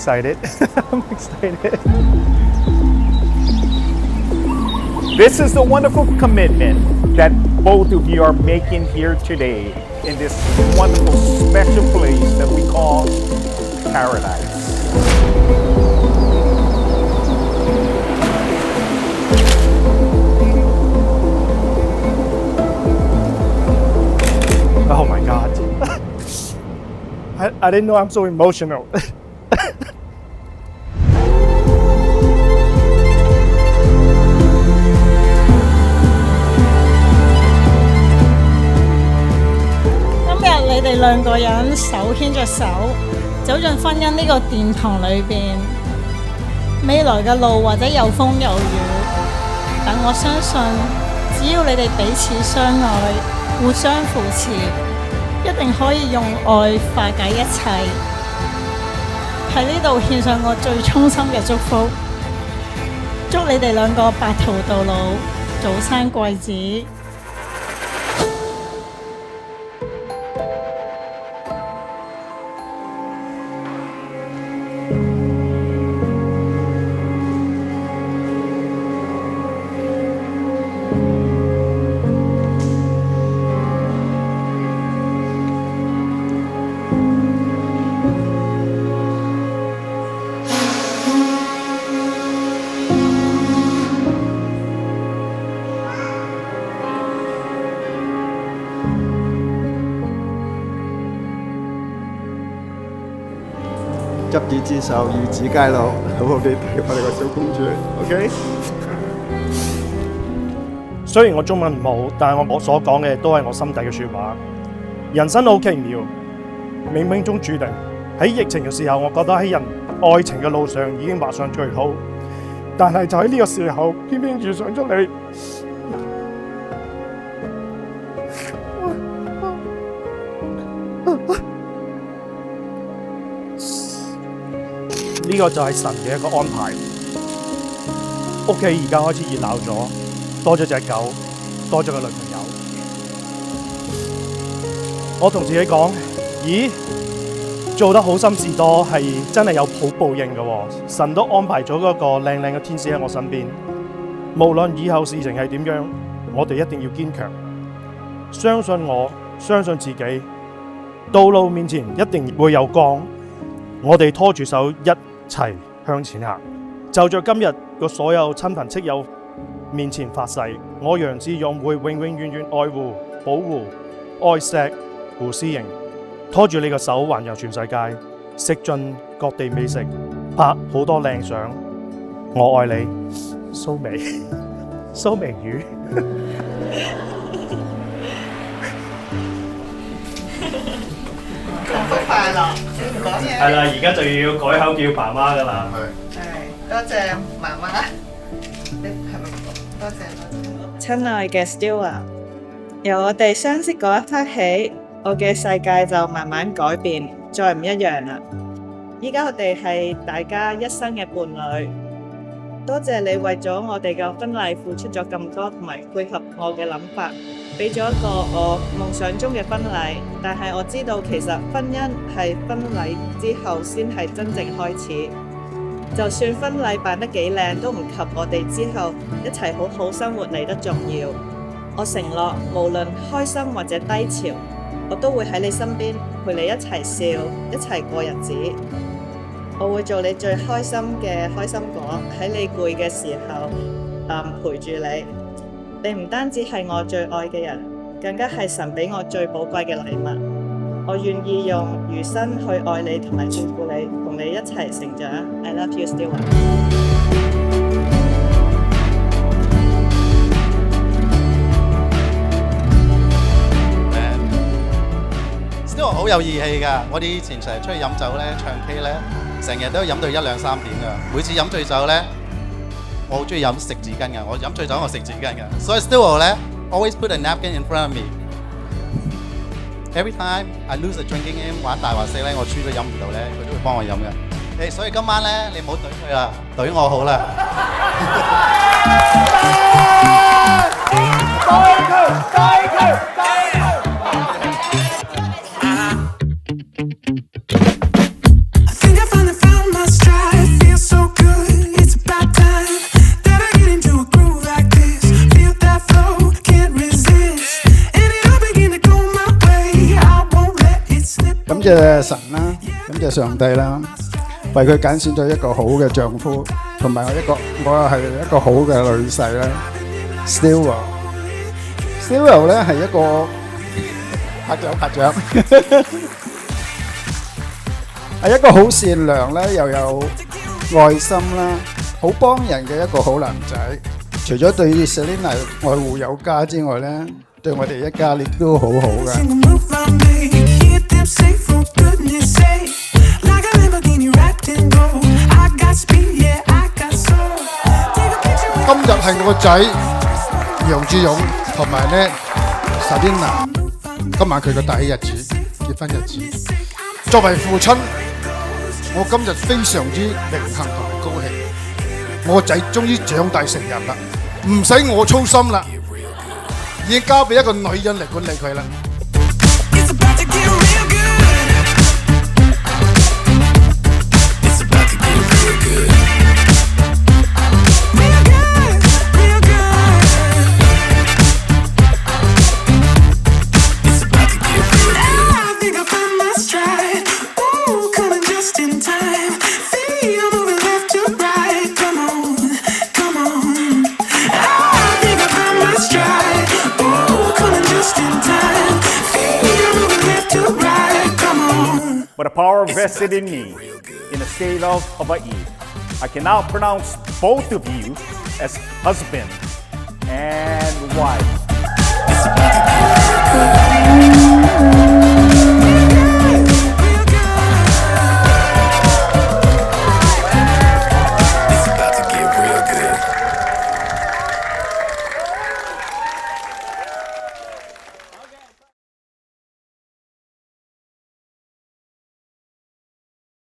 excited. I'm excited. This is the wonderful commitment that both of you are making here today in this wonderful special place that we call paradise. Oh my God. I didn't know I'm so emotional. 你哋兩個人手牽着手走進婚姻呢個殿堂裏邊，未來嘅路或者有風有雨，但我相信只要你哋彼此相愛，互相扶持，一定可以用愛化解一切。喺呢度獻上我最衷心嘅祝福，祝你哋兩個白頭到老，早生貴子。執子之手，與子偕老，好好地對我哋個小公主 ，OK？ 雖然我中文唔好，但係我所講嘅都係我心底嘅説話。人生好奇妙，冥冥中注定。喺疫情嘅時候，我覺得喺人愛情嘅路上已經畫上句號，但係就喺呢個時候，偏偏遇上咗你。呢個就係神嘅一個安排。屋企而家開始熱鬧咗，多咗隻狗，多咗個女朋友。我同自己講：咦，做得好心事多係真係有好報應嘅喎。神都安排咗嗰個靚靚嘅天使喺我身邊。無論以後事情係點樣，我哋一定要堅強，相信我，相信自己。道路面前一定會有光，我哋拖住手一齊向前行。就在今日個所有親朋戚友面前發誓，我楊志勇會永永遠遠愛護、保護、愛錫胡思瑩，拖住你個手環遊全世界，食盡各地美食，拍好多靚相。我愛你，蘇眉魚。幸福快樂，你唔講嘢。係啦，而家就要改口叫爸媽㗎啦。係，多謝媽媽。你係咪講？多謝。親愛嘅 Stewart， 由我哋相識嗰一刻起，我嘅世界就慢慢改變，再唔一樣啦。依家我哋係大家一生嘅伴侶。多謝你為咗我哋嘅婚禮付出咗咁多，同埋配合我嘅諗法，俾咗一個我夢想中嘅婚禮。但係我知道其實婚姻係婚禮之後先係真正開始。就算婚禮辦得幾靚，都唔及我哋之後一齊好好生活嚟得重要。我承諾，無論開心或者低潮，我都會喺你身邊陪你一齊笑，一齊過日子。我會做你最開心嘅開心果，喺你攰嘅時候，陪住你。你唔單止係我最愛嘅人，更加係神俾我最寶貴嘅禮物。我願意用餘生去愛你同埋照顧你，同你一齊成長。I love you, Stewart。Stewart 好有義氣㗎，我哋以前成日出去飲酒咧、唱 K 咧，成日都飲到1、2、3點㗎。每次飲醉酒咧，我好中意飲食紙巾㗎。我飲醉酒我食紙巾㗎，所以 Stewart 咧 always put a napkin in front of me。Every time I lose a drinking game 玩大話骰咧，我輸咗飲唔到咧，佢都會幫我飲嘅。所以今晚咧，你唔好懟佢啦，懟我好啦。I think I finally found my 謝神啦，感謝上帝啦，為佢揀選咗一個好嘅丈夫，同埋我又係一個好嘅女婿啦。Stewart 咧係一個拍掌，係一個好善良啦，又有愛心啦，好幫人嘅一個好男仔。除咗對 Selina 愛護有加之外咧，對我哋一家亦都好好噶。今日係我個仔楊志勇同埋咧 Selina， 今晚佢嘅大喜日子，結婚日子。作為父親，我今日非常之榮幸同埋高興，我個仔終於長大成人啦，唔使我操心啦，已經交俾一個女人嚟管理佢啦。But the power vested in me in the state of Hawaii, I can now pronounce both of you as husband and wife.